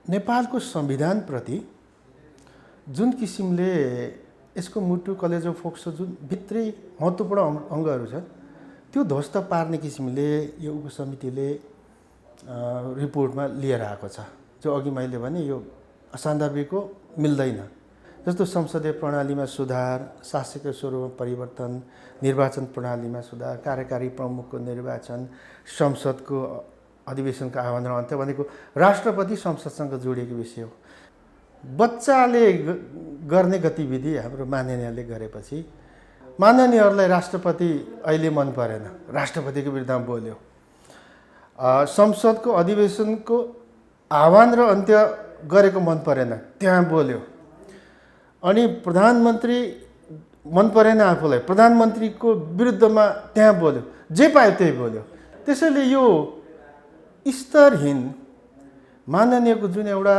नेपालको संविधानप्रति जुन किसिमले यसको मुटु कलेजो फोक्सो जुन भित्री महत्त्वपूर्ण अङ्गहरू छ त्यो ध्वस्त पार्ने किसिमले यो उपसमितिले रिपोर्टमा लिएर आएको छ। जो अघि मैले भने यो असान्दर्भिक हो, मिल्दैन। जस्तो संसदीय प्रणालीमा सुधार, शासकीय स्वरूपमा परिवर्तन, निर्वाचन प्रणालीमा सुधार, कार्यकारी प्रमुखको निर्वाचन, संसदको अधिवेशनको आह्वान र अन्त्य भनेको राष्ट्रपति संसदसँग जोडिएको विषय हो। बच्चाले गर्ने गतिविधि हाम्रो माननीयले गरेपछि माननीयहरूलाई राष्ट्रपति अहिले मन परेन, राष्ट्रपतिको विरुद्धमा बोल्यो। संसदको अधिवेशनको आह्वान र अन्त्य गरेको मन परेन, त्यहाँ बोल्यो। अनि प्रधानमन्त्री मन परेन आफूलाई, प्रधानमन्त्रीको विरुद्धमा त्यहाँ बोल्यो। जे पायो त्यही बोल्यो। त्यसैले यो स्तरहीन माननीयको जुन एउटा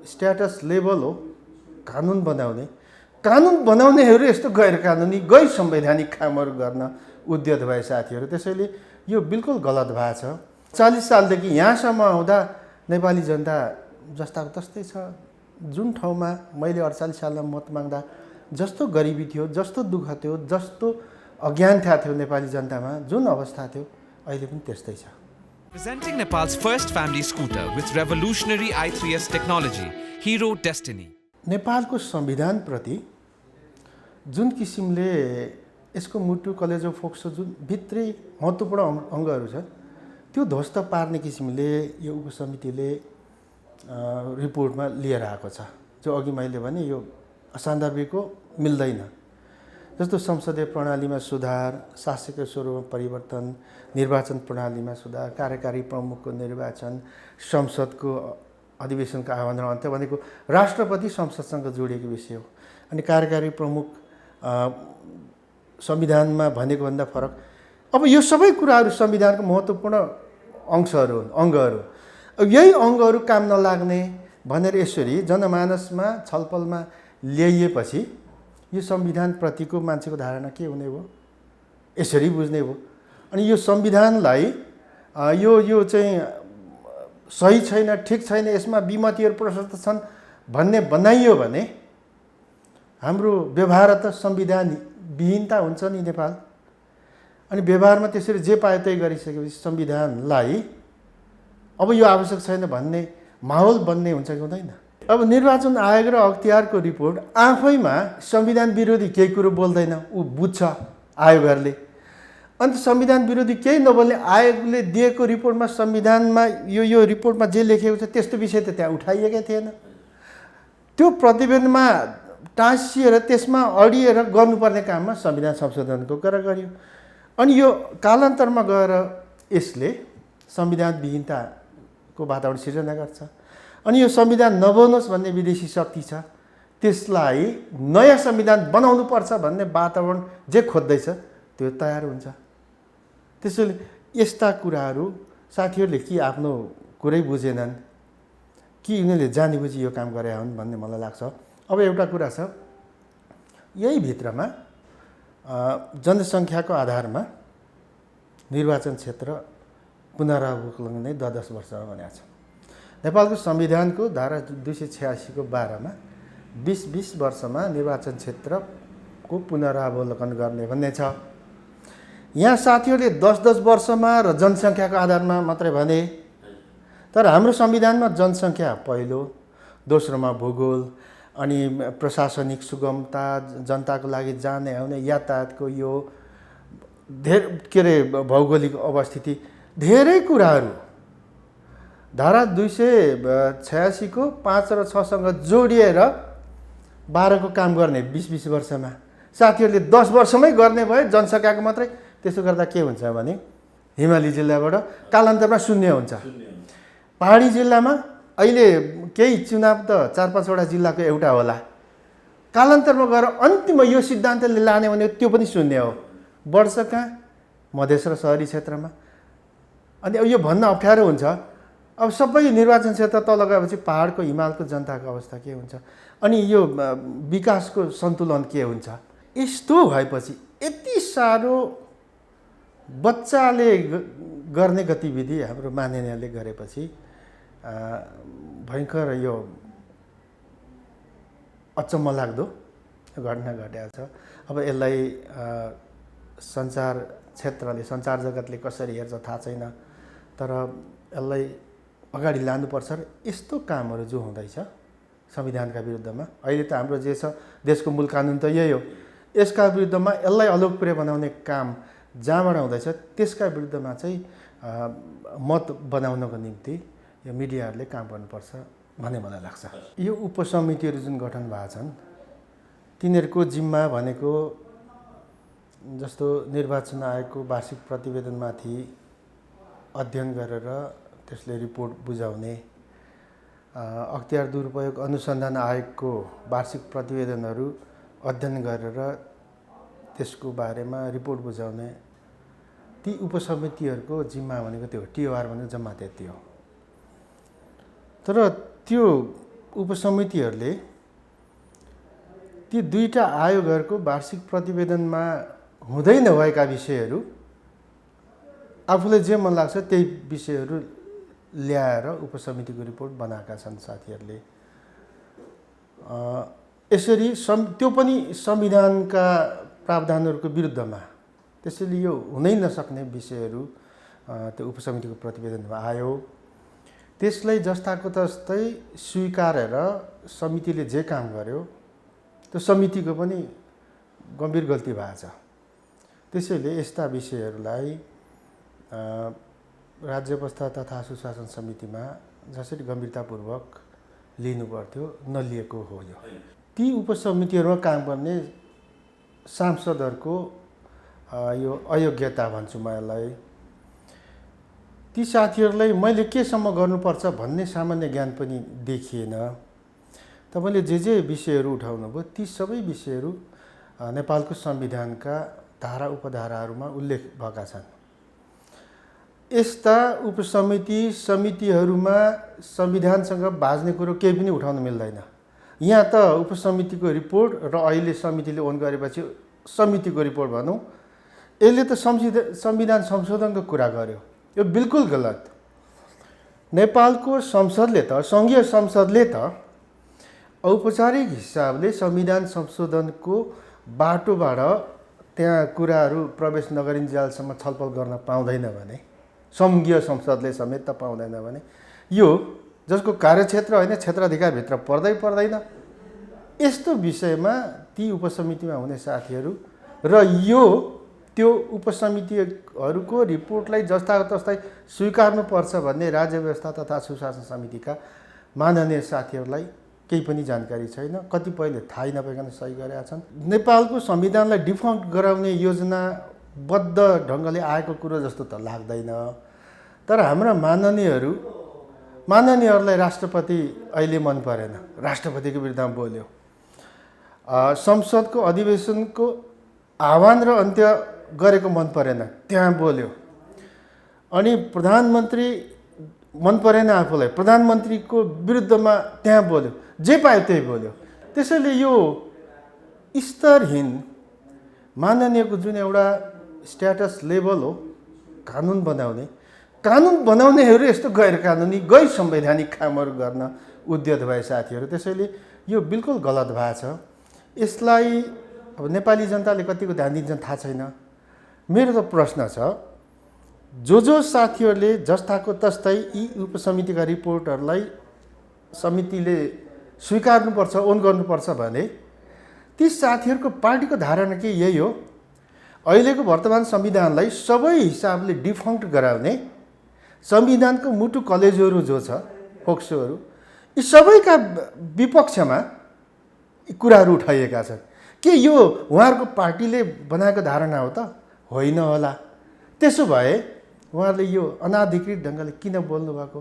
स्ट्याटस लेभल हो कानुन बनाउनेहरू यस्तो गैर कानुनी गैर संवैधानिक कामहरू गर्न उद्यत भए साथीहरू। त्यसैले यो बिल्कुल गलत भएको छ। 40 सालदेखि यहाँसम्म आउँदा नेपाली जनता जस्ताको तस्तै छ। जुन ठाउँमा मैले 48 सालमा मत माग्दा जस्तो गरिबी थियो, जस्तो दुःख थियो, जस्तो अज्ञानता थियो नेपाली जनतामा, जुन अवस्था थियो अहिले पनि त्यस्तै छ। Presenting Nepal's first family scooter with revolutionary i3S technology, Hero Destiny. नेपालको संविधानप्रति जुन किसिमले यसको मुटु कलेजो फोक्सो जुन भित्री महत्त्वपूर्ण अङ्गहरू छ त्यो ध्वस्त पार्ने किसिमले यो उपसमितिले रिपोर्टमा लिएर आएको छ। जो अघि मैले भने यो असान्दर्भिक हो, मिल्दैन। जस्तो संसदीय प्रणालीमा सुधार, शासकीय स्वरूपमा परिवर्तन, निर्वाचन प्रणालीमा सुधार, कार्यकारी प्रमुखको निर्वाचन, संसदको अधिवेशनको आह्वान र अन्त्य भनेको राष्ट्रपति संसदसँग जोडिएको विषय हो। अनि कार्यकारी प्रमुख संविधानमा भनेको भन्दा फरक। अब यो सबै कुराहरू संविधानको महत्त्वपूर्ण अङ्गहरू। यही अङ्गहरू काम नलाग्ने भनेर यसरी जनमानसमा छलफलमा ल्याइएपछि यो संविधानप्रतिको मान्छेको धारणा के हुने भयो? यसरी बुझ्ने भयो। अनि यो संविधानलाई यो चाहिँ सही छैन, ठिक छैन, यसमा विमतिहरू प्रशस्त छन् भन्ने बनाइयो भने हाम्रो व्यवहार त संविधान विहीनता हुन्छ नि नेपाल। अनि व्यवहारमा त्यसरी जे पायो त्यही गरिसकेपछि संविधानलाई अब यो आवश्यक छैन भन्ने माहौल बन्ने हुन्छ कि हुँदैन? अब निर्वाचन आयोग र अख्तियारको रिपोर्ट आफैमा संविधान विरोधी केही कुरो बोल्दैन, ऊ बुझ्छ आयोगहरूले। अन्त संविधान विरोधी केही नबोल्ने आयोगले दिएको रिपोर्टमा संविधानमा यो रिपोर्टमा जे लेखेको छ त्यस्तो विषय त त्यहाँ उठाइएकै थिएन। त्यो प्रतिवेदनमा टाँसिएर त्यसमा अडिएर गर्नुपर्ने काममा संविधान संशोधनको कुरा गरियो। अनि यो कालान्तरमा गएर यसले संविधान विहीनताको वातावरण सिर्जना गर्छ। अनि यो संविधान नबनोस् भन्ने विदेशी शक्ति छ, त्यसलाई नयाँ संविधान बनाउनुपर्छ भन्ने वातावरण जे खोज्दैछ त्यो तयार हुन्छ। त्यसैले यस्ता कुराहरू साथीहरूले कि आफ्नो कुरै बुझेनन् कि उनीहरूले जानीबुझी यो काम गरे हुन् भन्ने मलाई लाग्छ। अब एउटा कुरा छ, यही भित्रमा जनसङ्ख्याको आधारमा निर्वाचन क्षेत्र पुनरावलोकन नै 10 वर्षमा भनेको छ। नेपालको संविधानको धारा 286 को 12 मा 20 वर्षमा निर्वाचन क्षेत्रको पुनरावलोकन गर्ने भन्ने छ। यहाँ साथीहरूले 10 वर्षमा र जनसङ्ख्याको आधारमा मात्रै भने, तर हाम्रो संविधानमा जनसङ्ख्या पहिलो, दोस्रोमा भूगोल, अनि प्रशासनिक सुगमता, जनताको लागि जाने आउने यातायातको यो भौगोलिक अवस्थिति, धेरै कुराहरू धारा 286 को 5 र 6 सँग जोडिएर 12 को काम गर्ने 20 वर्षमा। साथीहरूले 10 वर्षमै गर्ने भए जनसङ्ख्याको मात्रै। त्यसो गर्दा के हुन्छ भने हिमाली जिल्लाबाट कालान्तरमा शून्य हुन्छ। पहाडी जिल्लामा अहिले केही चुनाव त 4-5 वटा जिल्लाको एउटा होला, कालान्तरमा गएर अन्तिम यो सिद्धान्तले लाने भने त्यो पनि शून्य हो। बढ्छ कहाँ? मधेस र सहरी क्षेत्रमा। अनि यो भन्न अप्ठ्यारो हुन्छ। अब सबै निर्वाचन क्षेत्र तल गएपछि पहाडको हिमालको जनताको अवस्था के हुन्छ? अनि यो विकासको सन्तुलन के हुन्छ? यस्तो भएपछि यति साह्रो बच्चाले गर्ने गतिविधि हाम्रो माननीयले गरेपछि भयङ्कर यो अचम्म लाग्दो घटना घटेको छ। अब यसलाई सञ्चार क्षेत्रले, सञ्चार जगतले कसरी हेर्छ थाहा छैन, तर यसलाई अगाडि लानुपर्छ र यस्तो कामहरू जो हुँदैछ संविधानका विरुद्धमा, अहिले त हाम्रो जे छ देशको मूल कानुन त यही हो, यसका विरुद्धमा यसलाई अलोकप्रिय बनाउने काम जहाँबाट हुँदैछ त्यसका विरुद्धमा चाहिँ मत बनाउनको निम्ति यो मिडियाहरूले काम गर्नुपर्छ भन्ने मलाई लाग्छ। यो उपसमितिहरू जुन गठन भएको छन् तिनीहरूको जिम्मा भनेको जस्तो निर्वाचन आयोगको वार्षिक प्रतिवेदनमाथि अध्ययन गरेर त्यसले रिपोर्ट बुझाउने, अख्तियार दुरुपयोग अनुसन्धान आयोगको वार्षिक प्रतिवेदनहरू अध्ययन गरेर त्यसको बारेमा रिपोर्ट बुझाउने, ती उपसमितिहरूको जिम्मा भनेको त्यो टिओआर भनेको जम्मा त्यति हो। तर त्यो उपसमितिहरूले ती दुईटा आयोगहरूको वार्षिक प्रतिवेदनमा हुँदै नभएका विषयहरू आफूलाई जे मन लाग्छ त्यही विषयहरू ल्याएर उपसमितिको रिपोर्ट बनाएका छन् साथीहरूले। यसरी त्यो पनि संविधानका प्रावधानहरूको विरुद्धमा, त्यसैले यो हुनै नसक्ने विषयहरू त्यो उपसमितिको प्रतिवेदनमा आयो। त्यसलाई जस्ताको तस्तै स्वीकारेर समितिले जे काम गर्यो त्यो समितिको पनि गम्भीर गल्ती भएको छ। त्यसैले यस्ता विषयहरूलाई राज्य व्यवस्था तथा सुशासन समितिमा जसरी गम्भीरतापूर्वक लिनुपर्थ्यो नलिएको हो। ती उपसमितिहरूमा काम गर्ने सांसदहरूको यो अयोग्यता भन्छु म यसलाई। ती साथीहरूलाई मैले केसम्म गर्नुपर्छ भन्ने सामान्य ज्ञान पनि देखिएन। तपाईँले जे विषयहरू उठाउनुभयो ती सबै विषयहरू नेपालको संविधानका धारा उपधाराहरूमा उल्लेख भएका छन्। यस्ता समितिहरूमा संविधानसँग बाझ्ने कुरो केही पनि उठाउन मिल्दैन। यहाँ त उपसमितिको रिपोर्ट र अहिले समितिले ओन गरेपछि समितिको रिपोर्ट भनौँ, यसले त संविधान संशोधनको कुरा गर्यो। यो बिल्कुल गलत। नेपालको संसदले त, सङ्घीय संसदले त औपचारिक हिसाबले संविधान संशोधनको बाटोबाट त्यहाँ कुराहरू प्रवेश नगरिन्जेलसम्म छलफल गर्न पाउँदैन भने, सङ्घीय संसदले समेत त पाउँदैन भने, यो जसको कार्यक्षेत्र होइन क्षेत्राधिकारभित्र पर्दैन, यस्तो विषयमा ती उपसमितिमा हुने साथीहरू र यो त्यो उपसमितिहरूको रिपोर्टलाई जस्ताको तस्तै स्वीकार्नुपर्छ भन्ने राज्य व्यवस्था तथा सुशासन समितिका माननीय साथीहरूलाई केही पनि जानकारी छैन। कतिपयले थाहै नपाइकन सही गरेका छन्। नेपालको संविधानलाई डिफल्ट गराउने योजनाबद्ध ढङ्गले आएको कुरो जस्तो त लाग्दैन। तर हाम्रा माननीयहरूलाई राष्ट्रपति अहिले मन परेन, राष्ट्रपतिको विरुद्धमा बोल्यो। संसदको अधिवेशनको आह्वान र अन्त्य गरेको मन परेन, त्यहाँ बोल्यो। अनि प्रधानमन्त्री मन परेन आफूलाई, प्रधानमन्त्रीको विरुद्धमा त्यहाँ बोल्यो। जे पायो त्यही बोल्यो। त्यसैले यो स्तरहीन माननीयको जुन एउटा स्ट्याटस लेभल हो कानुन बनाउनेहरू यस्तो गैर कानुनी गैर संवैधानिक कामहरू गर्न उद्यत भए साथीहरू। त्यसैले यो बिल्कुल गलत भएको छ। यसलाई अब नेपाली जनताले कतिको ध्यान दिन्छन् थाहा छैन। मेरो त प्रश्न छ, जो साथीहरूले जस्ताको तस्तै यी उपसमितिका रिपोर्टहरूलाई समितिले स्वीकार्नुपर्छ, ओन गर्नुपर्छ भने ती साथीहरूको पार्टीको धारणा के यही हो? अहिलेको वर्तमान संविधानलाई सबै हिसाबले डिफल्ट गराउने संविधानको मुटु कलेजहरू जो छ, फोक्सोहरू, यी सबैका विपक्षमा कुराहरू उठाइएका छन्। के यो उहाँहरूको पार्टीले बनाएको धारणा हो त? होइन होला। त्यसो भए उहाँहरूले यो अनाधिकृत ढङ्गले किन बोल्नु भएको?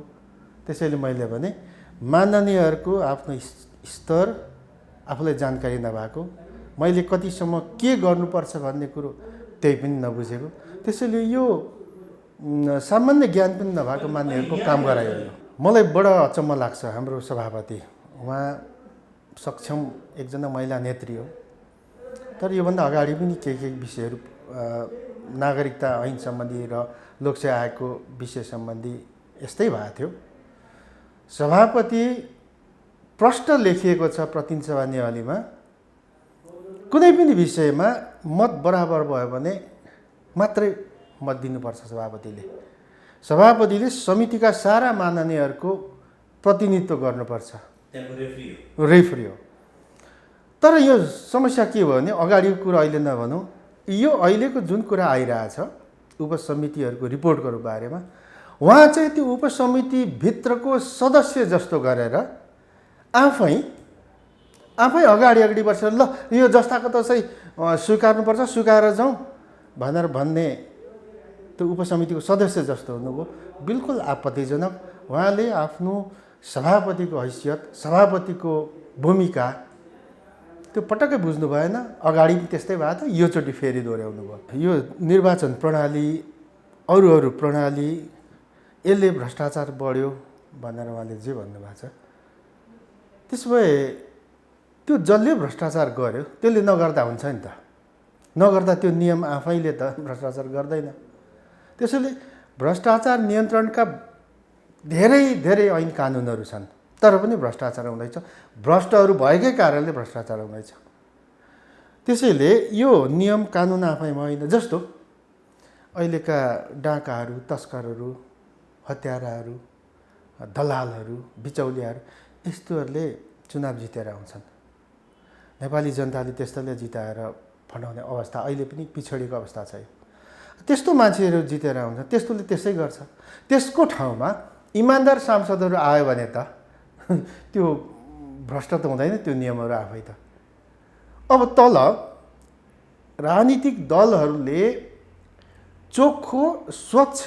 त्यसैले मैले भने माननीयहरूको आफ्नो स्तर आफूलाई जानकारी नभएको, मैले कतिसम्म के गर्नुपर्छ भन्ने कुरो त्यही पनि नबुझेको, त्यसैले यो सामान्य ज्ञान पनि नभएको मान्यहरूको काम गरायो। मलाई बडा अचम्म लाग्छ। हाम्रो सभापति उहाँ सक्षम एकजना महिला नेत्री हो, तर योभन्दा अगाडि पनि केही विषयहरू नागरिकता ऐन सम्बन्धी र लोकसेवा आयोगको विषय सम्बन्धी यस्तै भएको थियो। सभापति प्रश्न लेखिएको छ प्रतिनिधि सभा नियमावलीमा, कुनै पनि विषयमा मत बराबर भयो भने मात्रै मत दिनुपर्छ सभापतिले। सभापतिले समितिका सारा माननीयहरूको प्रतिनिधित्व गर्नुपर्छ, रेफ्री हो। तर यो समस्या के भयो भने, अगाडिको कुरा अहिले नभनौँ, यो अहिलेको जुन कुरा आइरहेछ उपसमितिहरूको रिपोर्टको बारेमा, उहाँ चाहिँ त्यो उपसमितिभित्रको सदस्य जस्तो गरेर आफै अगाडि बसेर ल यो जस्ताको तसै स्वीकार्नुपर्छ, स्वीकारेर जाउँ भनेर भन्ने त्यो उपसमितिको सदस्य जस्तो हुनुभयो। बिल्कुल आपत्तिजनक। उहाँले आफ्नो सभापतिको हैसियत, सभापतिको भूमिका त्यो पटक्कै बुझ्नु भएन। अगाडि पनि त्यस्तै भएको थियो, योचोटि फेरि दोहोऱ्याउनु भयो। यो निर्वाचन प्रणाली, अरू प्रणाली, यसले भ्रष्टाचार बढ्यो भनेर उहाँले जे भन्नुभएको छ, त्यसो भए त्यो जसले भ्रष्टाचार गर्यो त्यसले नगर्दा हुन्छ नि त। नगर्दा त्यो नियम आफैले त भ्रष्टाचार गर्दैन। त्यसैले भ्रष्टाचार नियन्त्रणका धेरै ऐन कानुनहरू छन्, तर पनि भ्रष्टाचार हुँदैछ। भ्रष्टहरू भएकै कारणले भ्रष्टाचार हुँदैछ। त्यसैले यो नियम कानुन आफैमा होइन। जस्तो अहिलेका डाकाहरू, तस्करहरू, हत्याराहरू, दलालहरू, बिचौलियाहरू, यस्तोहरूले चुनाव जितेर आउँछन्। नेपाली जनताले त्यस्तोले जिताएर फटाउने अवस्था अहिले पनि पिछडिएको अवस्था छ। त्यस्तो मान्छेहरू जितेर आउँछ, त्यस्तोले त्यसै गर्छ। त्यसको ठाउँमा इमान्दार सांसदहरू आयो भने त त्यो भ्रष्ट त हुँदैन, त्यो नियमहरू आफै त। अब तल राजनीतिक दलहरूले चोखो स्वच्छ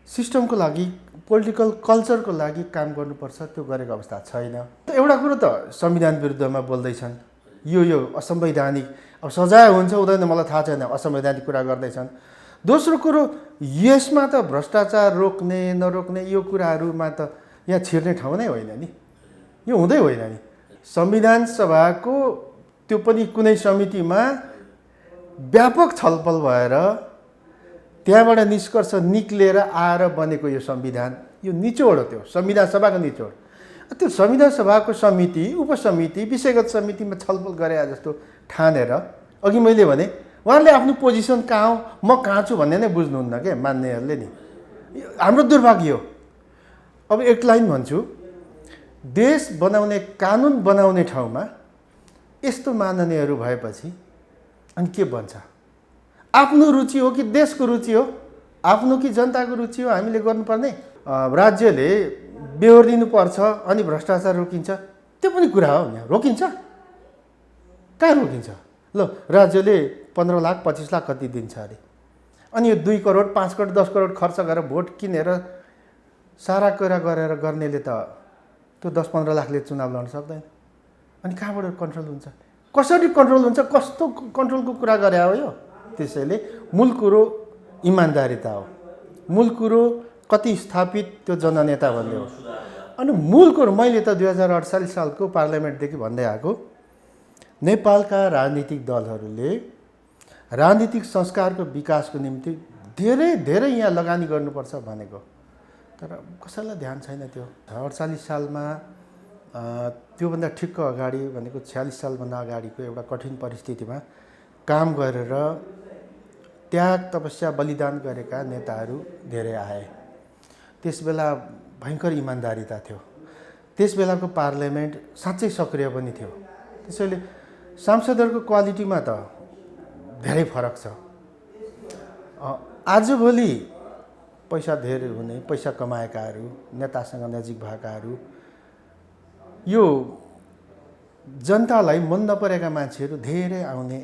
सिस्टमको लागि, पोलिटिकल कल्चरको लागि काम गर्नुपर्छ, त्यो गरेको अवस्था छैन। एउटा कुरो त संविधान विरुद्धमा बोल्दैछन्, यो असंवैधानिक, अब सजाय हुन्छ हुँदैन मलाई थाहा छैन, असंवैधानिक कुरा गर्दैछन्। दोस्रो कुरो, यसमा त भ्रष्टाचार रोक्ने नरोक्ने यो कुराहरूमा त यहाँ छिर्ने ठाउँ नै होइन नि, यो हुँदै होइन नि। संविधान सभाको त्यो पनि कुनै समितिमा व्यापक छलफल भएर त्यहाँबाट निष्कर्ष निक्लेर आएर बनेको यो संविधान, यो निचोड हो। त्यो संविधान सभाको निचोड। त्यो संविधान सभाको समिति, उपसमिति, विषयगत समितिमा छलफल गरे जस्तो ठानेर, अघि मैले भने उहाँहरूले आफ्नो पोजिसन कहाँ हो, म कहाँ छु भन्ने नै बुझ्नुहुन्न क्या मान्नेहरूले नि। हाम्रो दुर्भाग्य हो। अब एक लाइन भन्छु, देश बनाउने, कानुन बनाउने ठाउँमा यस्तो माननीयहरू भएपछि अनि के बन्छ? आफ्नो रुचि हो कि देशको रुचि हो? आफ्नो कि जनताको रुचि हो हामीले गर्नुपर्ने? राज्यले बेहोरिदिनुपर्छ अनि भ्रष्टाचार रोकिन्छ, त्यो पनि कुरा हो नि। रोकिन्छ? कहाँ रोकिन्छ? ल, राज्यले 15 लाख 25 लाख कति दिन्छ अरे, अनि यो 2 करोड 5 करोड 10 करोड खर्च गरेर भोट किनेर सारा कुरा गरेर गर्नेले त त्यो 10-15 लाखले चुनाव लड्न सक्दैन। अनि कहाँबाट कन्ट्रोल हुन्छ? कसरी कन्ट्रोल हुन्छ? कस्तो कन्ट्रोलको कुरा गरे हो यो? त्यसैले मूल कुरो इमान्दारिता हो। मूल कुरो कति स्थापित त्यो जननेता भन्ने हो। अनि मूल कुरो मैले त 2048 सालको पार्लियामेन्टदेखि भन्दै आएको, नेपालका राजनीतिक दलहरूले राजनीतिक संस्कारको विकासको निम्ति धेरै यहाँ लगानी गर्नुपर्छ भनेको, तर कसैलाई ध्यान छैन। त्यो 48 सालमा त्योभन्दा ठिक्क अगाडि भनेको 46 सालभन्दा अगाडिको एउटा कठिन परिस्थितिमा काम गरेर त्याग तपस्या बलिदान गरेका नेताहरू धेरै आए। त्यसबेला भयङ्कर इमान्दारिता थियो। त्यसबेलाको पार्लियामेन्ट साँच्चै सक्रिय पनि थियो। त्यसैले सांसदहरूको क्वालिटीमा त धेरै फरक छ। आजभोलि पैसा धेरै हुने, पैसा कमाएकाहरू, नेतासँग नजिक भएकाहरू, यो जनतालाई मन नपरेका मान्छेहरू धेरै आउने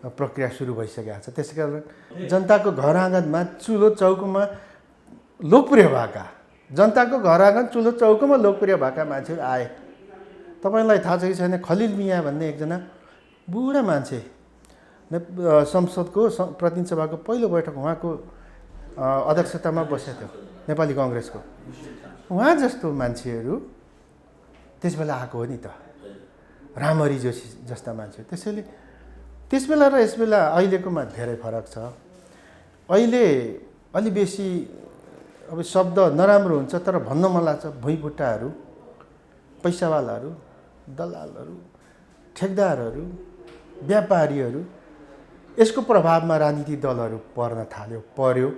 प्रक्रिया सुरु भइसकेको छ। त्यसै कारण जनताको घर आँगनमा चुलो चौकोमा लोकप्रिय भएका, जनताको घर आँगन चुलो चौकोमा लोकप्रिय भएका मान्छेहरू आए। तपाईँलाई थाहा छ कि छैन, खलिल मिया भन्ने एकजना बुढा मान्छे संसदको प्रतिनिधि सभाको पहिलो बैठक उहाँको अध्यक्षतामा बसेको थियो, नेपाली कङ्ग्रेसको। उहाँ जस्तो मान्छेहरू त्यसबेला आएको हो नि त, रामहरि जोशी जस्ता मान्छे। त्यसैले त्यसबेला र यसबेला अहिलेकोमा धेरै फरक छ। अहिले अलि बेसी अब शब्द नराम्रो हुन्छ तर भन्न मन लाग्छ भुइँभुट्टाहरू, पैसावालाहरू, दलालहरू, ठेकदारहरू, व्यापारीहरू यसको प्रभावमा राजनीतिक दलहरू पर्यो।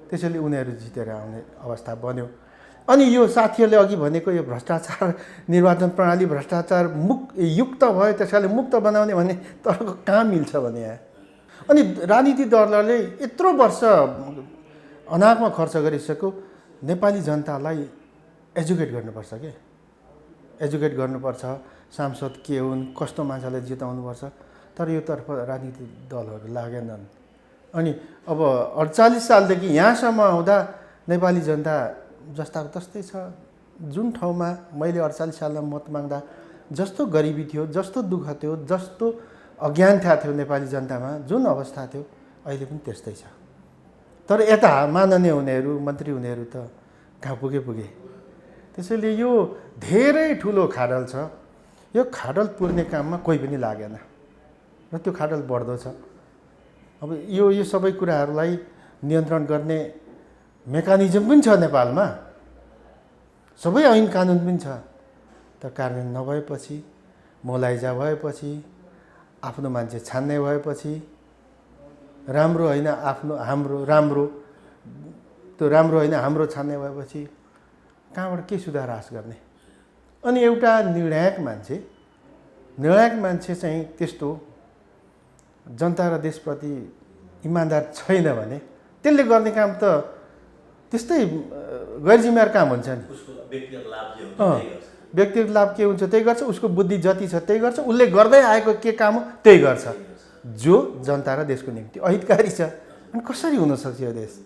त्यसैले उनीहरू जितेर आउने अवस्था बन्यो। अनि यो साथीहरूले अघि भनेको यो भ्रष्टाचार निर्वाचन प्रणाली भ्रष्टाचार युक्त भयो, त्यसैले मुक्त बनाउने भन्ने तरको कहाँ मिल्छ भने यहाँ। अनि राजनीतिक दलहरूले यत्रो वर्ष अनाकमा खर्च गरिसक्यो। नेपाली जनतालाई एजुकेट गर्नुपर्छ के, एजुकेट गर्नुपर्छ। सांसद के हुन्, कस्तो मान्छेलाई जिताउनुपर्छ, तर यो तर्फ राजनीतिक दलहरू लागेनन्। अनि अब 48 सालदेखि यहाँसम्म आउँदा नेपाली जनता जस्ताको तस्तै छ। जुन ठाउँमा मैले 48 सालमा मत माग्दा जस्तो गरिबी थियो, जस्तो दुःख थियो, जस्तो अज्ञानता थियो नेपाली जनतामा, जुन अवस्था थियो अहिले पनि त्यस्तै छ। तर यता माननीय हुनेहरू, मन्त्री हुनेहरू त कहाँ पुगे। त्यसैले यो धेरै ठुलो खाडल छ। यो खाडल पुर्ने काममा कोही पनि लागेन र त्यो खाडल बढ्दो छ। अब यो सबै कुराहरूलाई नियन्त्रण गर्ने मेकानिजम पनि छ नेपालमा, सबै ऐन कानुन पनि छ। तर कार्यान्वयन नभएपछि, मोलाइजा भएपछि, आफ्नो मान्छे छान्ने भएपछि, राम्रो होइन हाम्रो त्यो राम्रो होइन हाम्रो छान्ने भएपछि कहाँबाट के सुधार आश गर्ने। अनि एउटा निर्णायक मान्छे चाहिँ त्यस्तो जनता र देशप्रति इमान्दार छैन भने त्यसले गर्ने काम त त्यस्तै गैरजिम्मेवार काम हुन्छ नि। व्यक्तिगत लाभ के हुन्छ त्यही गर्छ, उसको बुद्धि जति छ त्यही गर्छ, उसले गर्दै आएको के काम हो त्यही गर्छ, जो जनता र देशको निम्ति अहितकारी छ। अनि कसरी हुनसक्छ यो देश?